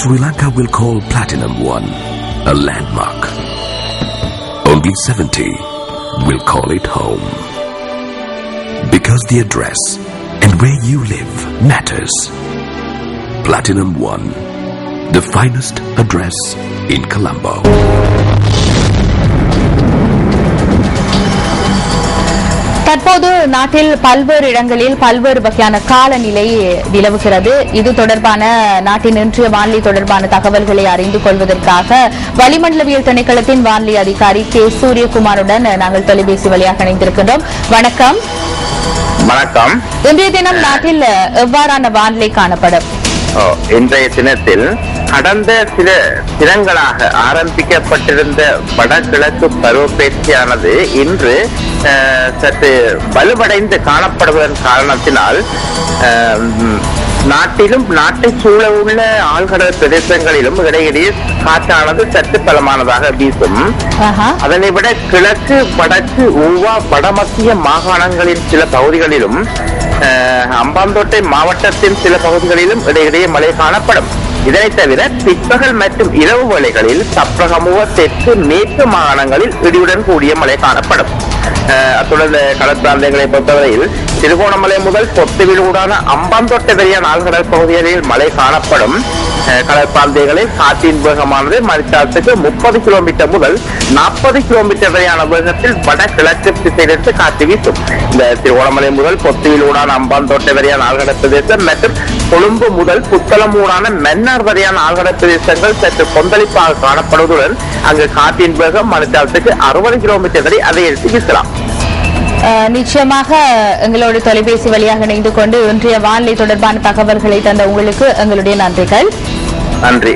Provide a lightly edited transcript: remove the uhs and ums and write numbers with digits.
Sri Lanka will call Platinum 1 a landmark. Only 70 will call it home. Because the address and where you live matters. Platinum 1, the finest address in Colombo. தற்போது நாட்டில் பல்வேறு இடங்களில் பல்வேறு வகையான காலநிலை நிலவுகிறது. இது தொடர்பான நாட்டின் இன்றைய வானிலை தொடர்பான தகவல்களை அறிந்து கொள்வதற்காக வளிமண்டலவியல் திணைக்களத்தின் வானிலை அதிகாரி கே சூரியகுமாருடன் நாங்கள் தொலைபேசி வழியாக இணைந்திருக்கின்றோம். வணக்கம். வணக்கம். இன்றைய தினம் நாட்டில் எவ்வாறான வானிலை காணப்படும்? இன்றைய தினத்தில் கடந்த சில தினங்களாக ஆரம்பிக்கப்பட்டிருந்த வடகிழக்கு பருவப்பெயர்ச்சியானது இன்று சற்று வலுவடைந்து காணப்படுவதன் காரணத்தினால் நாட்டிலும் நாட்டை சூழ உள்ள ஆழ்கடல் பிரதேசங்களிலும் இடையிடையே காற்றானது சற்று பலமானதாக வீசும். அதனை விட கிழக்கு வடக்கு ஊவா வடமத்திய மாகாணங்களின் சில பகுதிகளிலும் அம்பாந்தோட்டை மாவட்டத்தின் சில பகுதிகளிலும் இடையிடையே மழை காணப்படும். இதனை தவிர பிற்பகல் மற்றும் இரவு வேளைகளில் சப்ரகமுவ தெற்கு மேற்கு மாகாணங்களில் இடியுடன் கூடிய மழை காணப்படும். அத்துடன் கடல் பிராந்தியங்களை பொறுத்தவரையில் திருகோணமலை முதல் பொத்துவிலூடான அம்பாந்தோட்டை வரையான ஆழ்கடல் பகுதிகளில் மழை காணப்படும். கடல் பிராந்தியங்களில் காற்றின் வேகமானது மணித்தாரத்துக்கு 30 கிலோமீட்டர் முதல் 40 கிலோமீட்டர் வரையான வேகத்தில் வடகிழக்கு திசையிலிருந்து காற்று வீசும். இந்த திருகோணமலை முதல் பொத்துவிலூடான அம்பாந்தோட்டை வரையான ஆழ்கடல் பிரதேசம் மற்றும் கொழும்பு முதல் புத்தளம் ஊடான மன்னார் வரையான ஆழ்கடல் பிரதேசங்கள் சற்று கொந்தளிப்பாக காணப்படுவதுடன் அங்கு காற்றின் வேகம் மணித்தாரத்துக்கு 60 கிலோமீட்டர் வரை அதிகரித்து வீசலாம். நிச்சயமாக எங்களோட தொலைபேசி வழியாக இணைந்து கொண்டு இன்றைய வானிலை தொடர்பான தகவல்களை தந்த உங்களுக்கு எங்களுடைய நன்றிகள். நன்றி.